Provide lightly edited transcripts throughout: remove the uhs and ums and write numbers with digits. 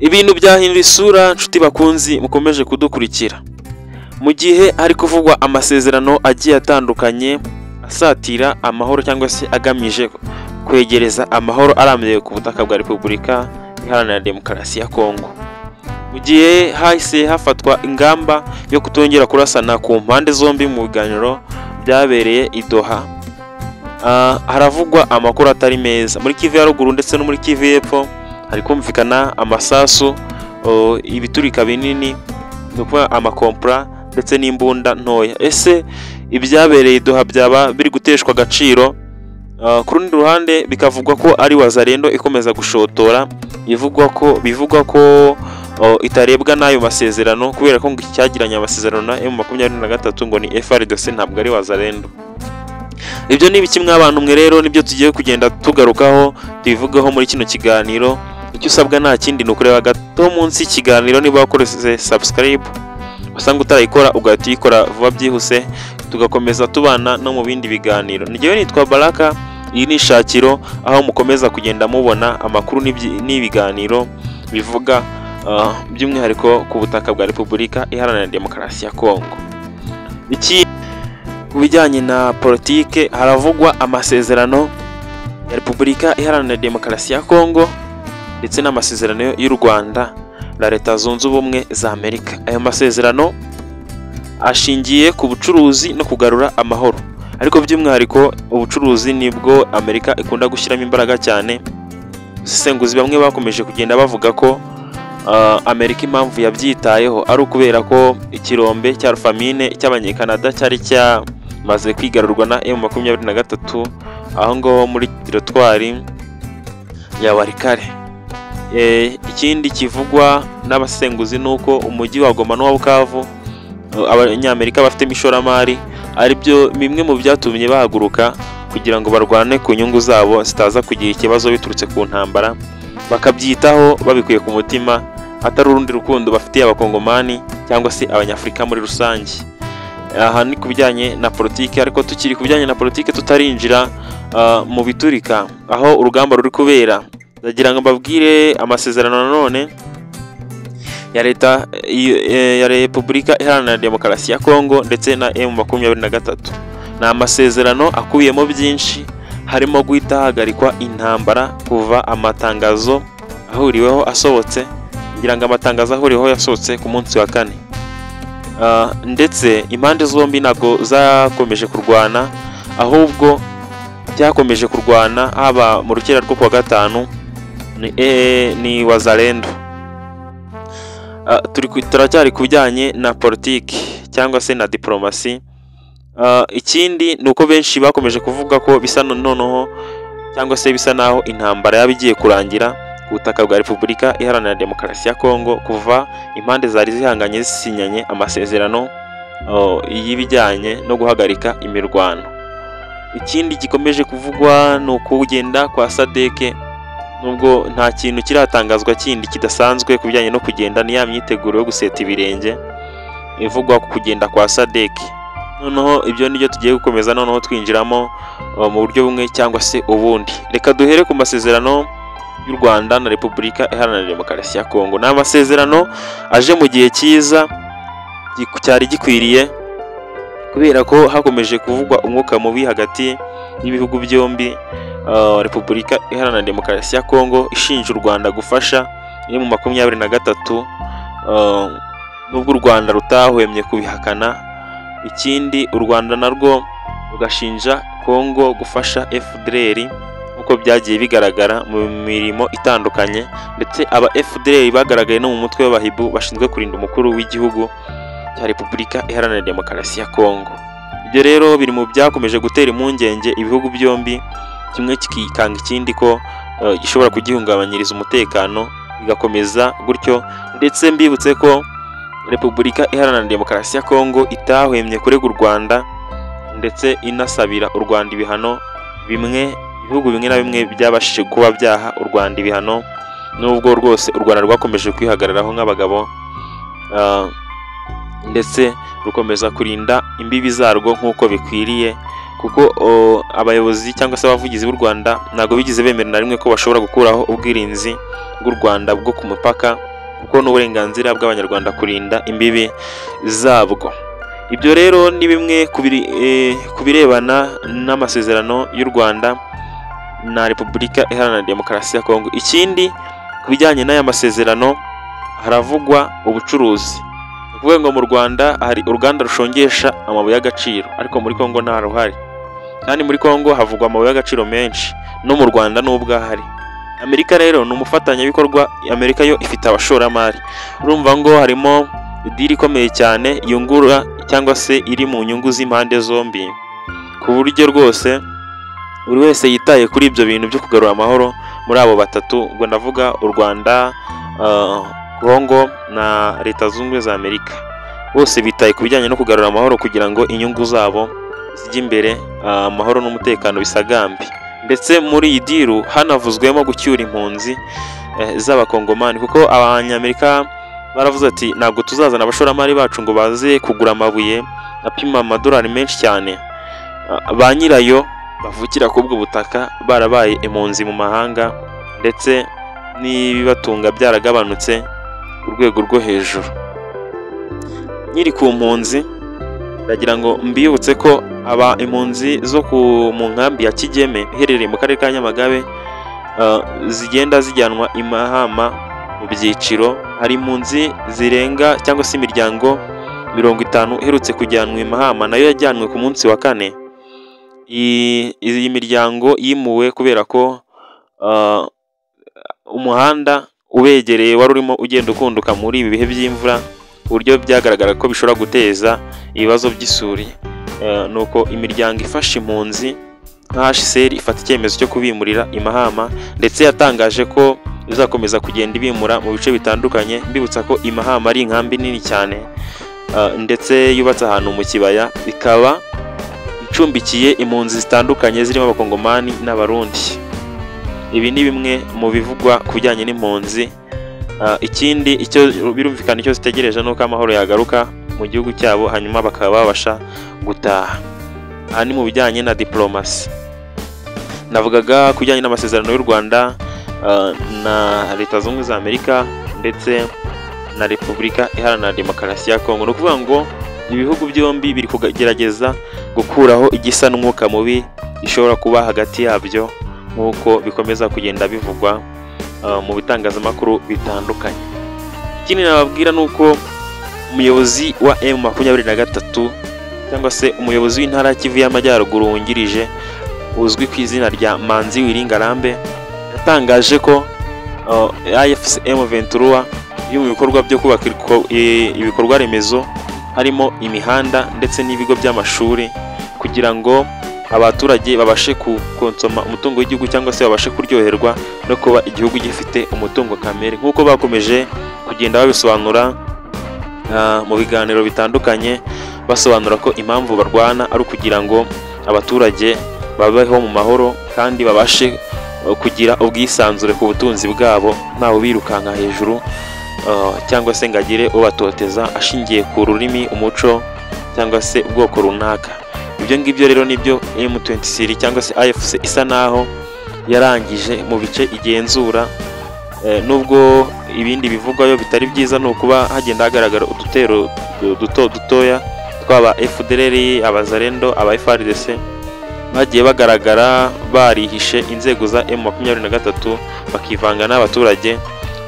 Ibintu byahinduye isura nshuti bakunzi mukomeje kudukurikira. Mu gihe hari kuvugwa amasezerano agiye atandukanye asatira amahoro cyangwa se agamije kwegereza amahoro arambye ku butaka bwa Repubulika Iharanira Demokarasi ya Kongo. Mu gihe hahise hafatwa ingamba yo kutongera kurasana ku mpande zombi mu biganiro byabereye i Doha, haravugwa amakuru atari meza. Muri Kivu ya ruguru ndetse no muri Kivu y'epfo hari kumvikana amasasu, ibiturika binini, no kuba amakompra ndetse n'imbunda ntoya. Ese ibyabereye i Doha byaba biri guteshwa agaciro? Ku rundi ruhande bikavugwa ko ari Wazalendo ikomeza gushotora, bivugwa ko itarebwa n'ayo masezerano kubera ko ngo icyagiranye amasezerano na M23 ngo ni FARDC ntabwo ari Wazalendo. Ibyo ni biki mw'abantu mwe rero nibyo tugiye kugenda tugarukaho tubivugaho muri kino kiganiro. Icyo usabwa nta kindi ni ukureba gato munsi y'ikiganiro niba wakoresheje subscribe, usanga utarayikora ugahita uyikora vuba byihuse, tugakomeza tubana no mu bindi biganiro. Njyewe nitwa Baraka, iyi ni Ishakiro aho mukomeza kugenda mubona amakuru n'ibiganiro bivuga by'umwihariko ku butaka bwa Repubulika Iharanira Demokarasi ya Kongo. Iki ku bijyanye na politike haravugwa amasezerano ya Repubulika Iharanira Demokarasi ya Kongo ndetse n'amasezerano y'u Rwanda na Leta Zunze Ubumwe za Amerika. Ayo masezerano ashingiye ku bucuruzi no kugarura amahoro, ariko by'umwihariko ubucuruzi nibwo Amerika ikunda gushyiramo imbaraga cyane. Abasesenguzi bamwe bakomeje kugenda bavuga ko Amerika impamvu yabyitayeho ari ukubera ko ikirombe cya famine cy'abanyekanada cyari cyamaze kwigarurwa na M23 aho ngaho muri teritwari ya Walikale. Ikindi kivugwa n'abasenguzi nuko umujyi wa Goma n'uwa Bukavu abanyamerika bafite ishoramari ari byo bimwe mu byatumye bahaguruka kugira ngo barwane ku nyungu zabo zitaza kugira ikibazo biturutse ku ntambara, bakabyitaho babikuye ku mutima, atari urundi rukundo bafitiye abakongomani cyangwa se abanyafurika muri rusange. Aha ni kubijyanye na politiki, ariko tukiri kubijyanye na politiki tutarinjira mu biturika aho urugamba ruri kubera. Ndagira ngo mbabwire amasezerano nanone ya leta ya Repubulika Iharanira Demokarasi ya Kongo ndetse na M23. Ni amasezerano akubiyemo byinshi, harimo guhita hagarikwa intambara kuva amatangazo ahuriweho asohotse. Ngira ngo amatangazo ahuriweho yasohotse ku munsi wa 4, ndetse impande zombi ntago zakomeje kurwana, ahubwo byakomeje kurwana haba mu rukera rwo kuwa 5 ni Wazalendo. Turacyari kubijyanye na politiki cyangwa se na diplomasi. Ikindi ni uko benshi bakomeje kuvuga ko bisa noneho cyangwa se bisa naho intambara yabigiye kurangira ku butaka bwa Repubulika Iharanira Demokarasi ya Kongo kuva impande zari zihanganye zisinyanye amasezerano y'ibijyanye no guhagarika imirwano. Ikindi gikomeje kuvugwa ni ukugenda kwa SADC, nubwo nta kintu kiratangazwa kindi kidasanzwe ku bijyanye no kugenda, ni ya myiteguro yo guseta ibirenge ivugwa ku kugenda kwa SADC. Noneho ibyo nibyo tugiye gukomeza noneho twinjiramo mu buryo bumwe cyangwa se ubundi. Reka duhere ku masezerano y'u Rwanda na Repubulika Iharanira Demokarasi ya Kongo. Ni amasezerano aje mu gihe cyiza cyari gikwiriye kubera ko hakomeje kuvugwa umwuka mubi hagati y'ibihugu byombi. Repubulika Iharanira Demokarasi ya Kongo ishinja u Rwanda gufasha M23, nubwo u Rwanda rutahwemye kubihakana. Ikindi u Rwanda narwo rugashinja Kongo gufasha FDLR uko byagiye bigaragara mu mirimo itandukanye, ndetse aba FDLR bagaragaye no mu mutwe w'abahibu bashinzwe kurinda umukuru w'igihugu cya Repubulika Iharanira Demokarasi ya Kongo. Ibyo rero biri mu byakomeje gutera impungenge ibihugu byombi, kimwe kikikanga ikindi ko gishobora kugihungabanyiriza umutekano, bigakomeza gutyo. Ndetse mbibutse ko Repubulika Iharanira Demokarasi ya Kongo itahwemye kurega u Rwanda ndetse inasabira u Rwanda ibihano. Ibihugu bimwe na bimwe byabashije kuba byaha u Rwanda ibihano, nubwo rwose u Rwanda rwakomeje kwihagararaho nk'abagabo, ndetse rukomeza kurinda imbibi zarwo nk'uko bikwiriye, kuko abayobozi cyangwa se abavugizi b'u Rwanda ntago bigize bemera na rimwe ko bashobora gukuraho ubwirinzi bw'u Rwanda bwo ku mupaka kuko n'uburenganzira bw'abanyarwanda kurinda imbibi zabwo. Ibyo rero ni bimwe ku birebana n'amasezerano y'u Rwanda na Repubulika Iharanira Demokarasi ya Kongo. Ikindi ku bijyanye n'aya masezerano haravugwa ubucuruzi. Ni ukuvuga ngo mu Rwanda hari uruganda rushongesha amabuye y'agaciro, ariko muri Kongo nta ruhari. Kandi muri Kongo havugwa amabuye y'agaciro menshi, no mu Rwanda n'ubwo ahari. Amerika rero ni umufatanyabikorwa, Amerika yo ifite abashoramari. Urumva ngo harimo idiri ikomeye cyane yungura cyangwa se iri mu nyungu z'impande zombi, ku buryo rwose buri wese yitaye kuri ibyo bintu byo kugarura amahoro muri abo batatu. Ubwo ndavuga u Rwanda, Kongo na Leta Zunze Ubumwe za Amerika. Bose bitaye ku bijyanye no kugarura amahoro kugira ngo inyungu zabo zijye imbere, amahoro n'umutekano bisagambe. Ndetse muri iyi diru hanavuzwemo gucyura impunzi z'abakongomani, kuko abanyamerika baravuze ati ntabwo tuzazana abashoramari bacu ngo baze kugura amabuye apima amadolari menshi cyane, ba nyirayo bavukira kubwo butaka barabaye impunzi mu mahanga, ndetse n'ibibatunga byaragabanutse ku rwego rwo hejuru. Nyiri ku mpunzi ndagira ngo mbibutse ko impunzi zo mu nkambi ya Kigeme iherereye mu karere ka Nyamagabe zigenda zijyanwa i Mahama mu byiciro. Hari impunzi zirenga cyangwa se imiryango 50 iherutse kujyanwa i Mahama, nayo yajyanwe ku munsi wa 4. Iyi miryango yimuwe kubera ko umuhanda ubegereye wari urimo ugenda ukunduka muri ibi bihe by'imvura, uburyo byagaragara ko bishobora guteza ibibazo by'isuri. Nuko imiryango ifasha impunzi nka HCR ifata icyemezo cyo kubimurira i Mahama, ndetse yatangaje ko izakomeza kugenda ibimura mu bice bitandukanye. Mbibutsa ko i Mahama ari inkambi nini cyane, ndetse yubatse ahantu mu kibaya, ikaba icumbikiye impunzi zitandukanye zirimo abakongomani n'abarundi. Ibi ni bimwe mu bivugwa ku bijyanye n'impunzi. Ikindi icyo birumvikana icyo zitegereje nuko amahoro yagaruka mu gihugu cyabo, hanyuma bakaba babasha gutaha. Aha ni mu bijyanye na diplomasi. Navugaga ku bijyanye n'amasezerano y'u Rwanda na Leta Zunze Ubumwe za Amerika ndetse na Repubulika Iharanira Demokarasi ya Kongo. Ni ukuvuga ngo ibihugu byombi biri kugerageza gukuraho igisa n'umwuka mubi gishobora kuba hagati yabyo, nk'uko bikomeza kugenda bivugwa mu bitangazamakuru bitandukanye. Ikindi nababwira ni uko umuyobozi wa M23 cyangwa se umuyobozi w'intara Kivu y'Amajyaruguru wungirije uzwi ku izina rya Manzi Wiringarambe yatangaje ko AFC M23 iri mu bikorwa byo kubaka ibikorwa remezo, harimo imihanda ndetse n'ibigo by'amashuri, kugira ngo abaturage babashe kukonsoma umutungo w'igihugu cyangwa se babashe kuryoherwa no kuba igihugu gifite umutungo kamere, nk'uko bakomeje kugenda babisobanura mu biganiro bitandukanye, basobanura ko impamvu barwana ari ukugira ngo abaturage babeho mu mahoro kandi babashe kugira ubwisanzure ku butunzi bwabo, ntawe birukanka hejuru cyangwa se ngagire ubatoteza ashingiye ku rurimi, umuco cyangwa se ubwoko runaka. Ibyo ngibyo rero nibyo M23 cyangwa se AFC isa naho yarangije mu bice igenzura, nubwo ibindi bivugwayo bitari byiza, no kuba hagenda hagaragara udutero dutoya twaba FDLR, abazarendo, aba FARDC bagiye bagaragara barihishe inzego za M23 bakivanga n'abaturage.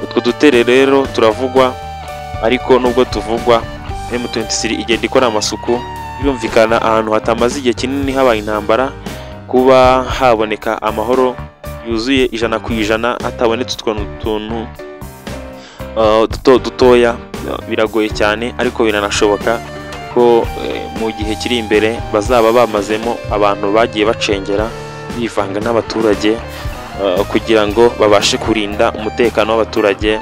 Utwo dutere rero turavugwa, ariko nubwo tuvugwa M23 igenda ikora amasuku. Birumvikana ahantu hatamaze igihe kinini habaye intambara, kuba haboneka amahoro yuzuye 100% hatabonetse utuntu dutoya biragoye cyane, ariko biranashoboka ko mu gihe kiri imbere bazaba bamazemo abantu bagiye bacengera bivanga n'abaturage, kugira ngo babashe kurinda umutekano w'abaturage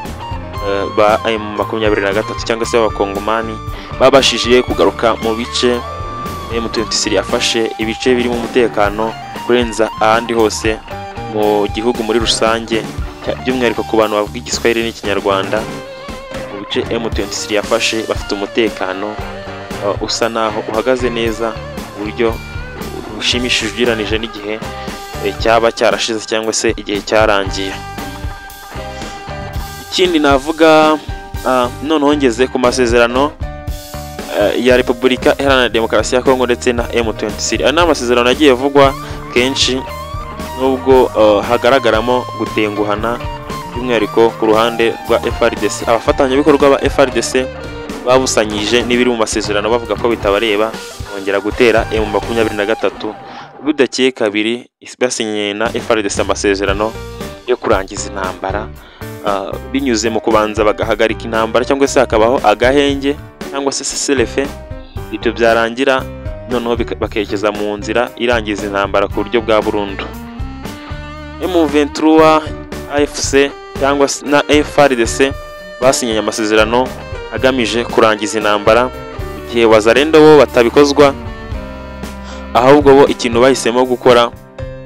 ba M23 cyangwa se abakongomani babashije kugaruka mu bice M23 yafashe, ibice birimo umutekano kurenza ahandi hose mu gihugu muri rusange, by'umwihariko ku bantu bavuga igiswahili n'ikinyarwanda. Mu bice M23 yafashe bafite umutekano usa naho uhagaze neza, uburyo bushimishije ugereranije n'igihe cyaba cyarashize cyangwa se igihe cyarangiye. Ikindi navuga noneho ngeze ku masezerano ya Repubulika Iharanira Demokarasi ya Kongo ndetse na M23. Aya ni amasezerano yagiye avugwa kenshi nubwo hagaragaramo gutenguhana by'umwihariko ku ruhande rwa FARDC. Abafatanyabikorwa ba FARDC babusanyije n'ibiri mu masezerano bavuga ko bitabareba bongera gutera M23 budakeye kabiri basinye na FARDC amasezerano yo kurangiza intambara binyuze mu kubanza bagahagarika intambara cyangwa se hakabaho agahenge cyangwa se cessez-le-feu. Ibyo byarangira noneho bakekeza mu nzira irangiza intambara ku buryo bwa burundu. M23 AFC cyangwa na FARDC basinyanye amasezerano agamije kurangiza intambara, igihe Wazalendo bo batabikozwa, ahubwo bo ikintu bahisemo gukora,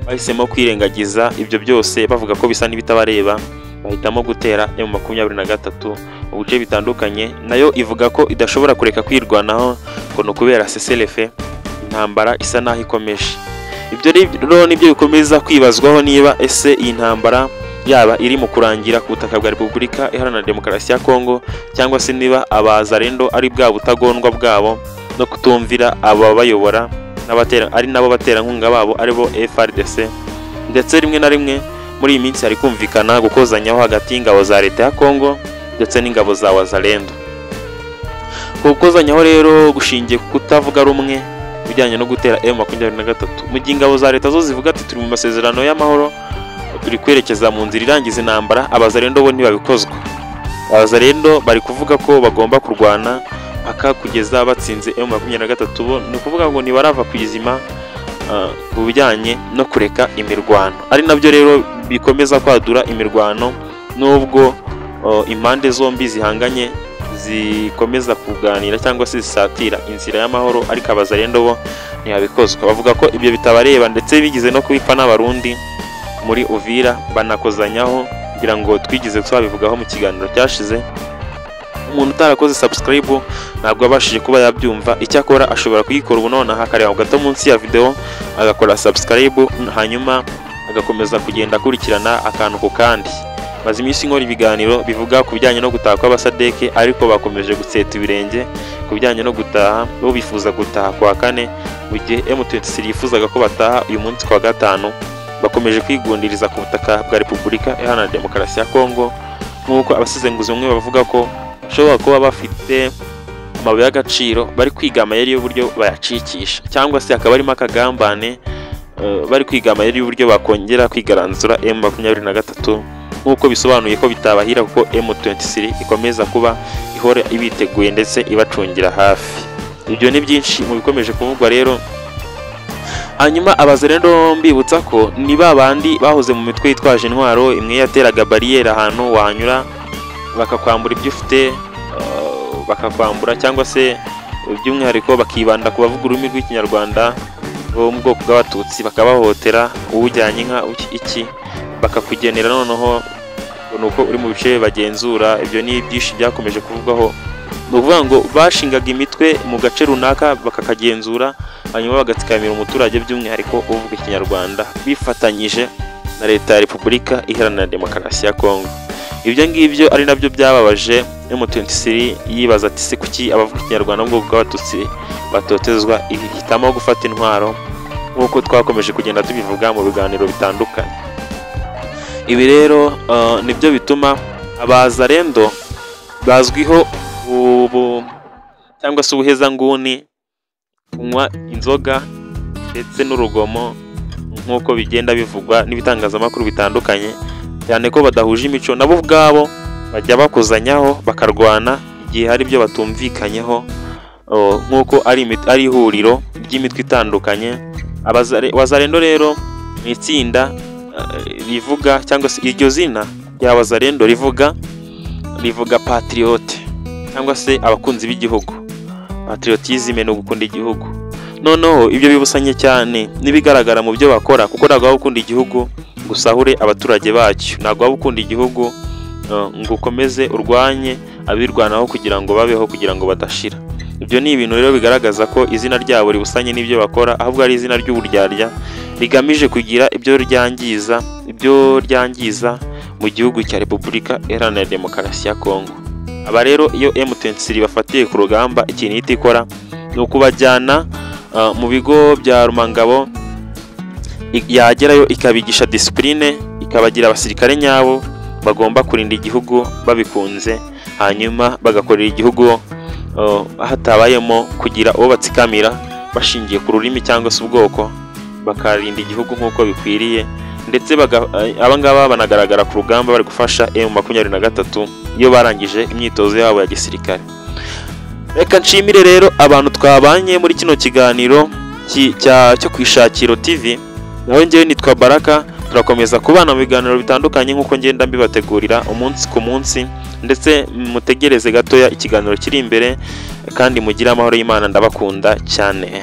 bahisemo kwirengagiza ibyo byose bavuga ko bisa n'ibitabareba, bahitamo gutera M23 mu bice bitandukanye. Nayo ivuga ko idashobora kureka kwirwanaho ngo no kubera cessez-le-feu, intambara isa naho ikomeje. Ibyo rero nibyo bikomeza kwibazwaho niba ese iyi ntambara yaba iri mu kurangira ku butaka bwa Repubulika Iharanira Demokarasi ya Kongo, cyangwa se niba Abazalendo ari bwa butagondwa bwabo no kutumvira ababayobora ari nabo baterankunga babo aribo FARDC. Ndetse rimwe na rimwe muri iyi minsi hari kumvikana gukozanyaho hagati y'ingabo za leta ya Kongo ndetse n'ingabo za Wazalendo. Gukozanyaho rero gushingiye ku kutavuga rumwe bijyanye no gutera M23, mu gihe ingabo za leta zo zivuga ati turi mu masezerano y'amahoro, turi kwerekeza mu nzira irangiza intambara. Abazalendo bo ntibabikozwa. Abazalendo bari kuvuga ko bagomba kurwana aka kugeza batsinze M23 bo ni kuvuga ngo ntibarava kuyizima ku bijyanye no kureka imirwano. Ari nabyo rero bikomeza kwadura imirwano nubwo impande zombi zihanganye zikomeza kuganira cyangwa se zisatira inzira y'amahoro, ariko Abazalendo bo ntibabikozwa. Bavuga ko ibyo bitabareba ndetse bigize no kubipfa n'Abarundi muri Uvira banakozanyaho, kugira ngo twigize twabivugaho mu kiganiro cyashize. Umuntu utarakoze subscribe ntabwo abashije kuba yabyumva, icyakora ashobora kuyikora ubu nonaha akareba gato munsi ya video agakora subscribe, hanyuma agakomeza kugenda akurikirana akantu ku kandi. Maze iminsi nkora ibiganiro bivuga ku bijyanye no gutaha kw'Abasadeke, ariko bakomeje gutseta ibirenge ku bijyanye no gutaha. Bo bifuza gutaha kwa kane, mu gihe M23 yifuzaga ko bataha uyu munsi kwa gatanu. Bakomeje kwigundiriza ku butaka bwa Repubulika Iharanira Demokarasi ya Kongo, nk'uko abasesenguzi bamwe bavuga ko bashobora kuba bafite amabuye y'agaciro bari kwiga amayeri y'uburyo bayacikisha, cyangwa se akaba arimo akagambane bari kwiga amayeri y'uburyo bakongera kwigaranzura M23, nk'uko bisobanuye ko bitabahira kuko M23 ikomeza kuba ihora ibiteguye ndetse ibacungira hafi. Ibyo ni byinshi mu bikomeje kuvugwa rero. Hanyuma Abazalendo mbibutsa ko ni babandi bahoze mu mitwe yitwaje intwaro, imwe yateraga bariyeri ahantu wanyura bakakwambura ibyo ufite, bakakwambura cyangwa se by'umwihariko bakibanda ku bavuga ururimi rw'Ikinyarwanda bo mu bwoko bw'Abatutsi, bakabahohotera uwujyanye inka iki bakakugenera noneho nuko uri mu bice bagenzura. Ibyo ni byinshi byakomeje kuvugwaho. Ni ukuvuga ngo bashingaga imitwe mu gace runaka bakakagenzura, hanyuma bagatsikamira umuturage by'umwihariko uvuga Ikinyarwanda, bifatanyije na leta ya Repubulika Iharanira Demokarasi ya Kongo. Ibyo ngibyo ari nabyo byababaje M23 yibaza ati se kuki abavuga Ikinyarwanda mu bwoko bw'Abatutsi batotezwa, ihitamo gufata intwaro, nk'uko twakomeje kugenda tubivuga mu biganiro bitandukanye. Ibi rero nibyo bituma Abazalendo bazwiho cyangwa se ubuhezanguni, kunywa inzoga ndetse n'urugomo, nk'uko bigenda bivugwa n'ibitangazamakuru bitandukanye, cyane ko badahuje imico. Nabo ubwabo bajya bakozanyaho bakarwana igihe hari ibyo batumvikanyeho, nk'uko ari ihuriro ry'imitwe itandukanye. Abazalendo rero ni itsinda rivuga, cyangwa se iryo zina rya Wazalendo rivuga patriote cyangwa se abakunzi b'igihugu. Patriotisme no gukunda igihugu. Noneho ibyo bibusanye cyane nibigaragara mu byo bakora, kuko ntabwo gukunda igihugu gusahure abaturage bacyo, ntabwo gukunda igihugu ngo ukomeze urwanye abirwanaho kugira ngo babeho, kugira ngo badashira. Ibyo ni ibintu rero bigaragaza ko izina ryabo ribusanye n'ibyo bakora, ahubwo ari izina ry'uburyarya rigamije kugira ibyo ryangiza mu gihugu cya Repubulika Iharanira Demokarasi ya Kongo. aba rero iyo M23 bafatiye ku rugamba ikintu ihita ikora ni ukubajyana mu bigo bya Rumangabo, yagerayo ikabigisha discipline, ikabagira abasirikare nyabo bagomba kurinda igihugu babikunze, hanyuma bagakorera igihugu hatabayemo kugira uwo batsikamira bashingiye ku rurimi cyangwa se ubwoko, bakarinda igihugu nk'uko bikwiriye. Ndetse abangaba banagaragara ku rugamba bari gufasha M23 iyo barangije imyitozo yabo ya gisirikare. Reka nshimire rero abantu twabanye muri kino kiganiro cyo kwishakiro TV. Nawe njyewe nitwa Baraka, turakomeza kubana mu biganiro bitandukanye nk'uko ngenda mbibategurira umunsi ku munsi, ndetse mutegereze gatoya ikiganiro kiri imbere, kandi mugire amahoro y'Imana, ndabakunda cyane.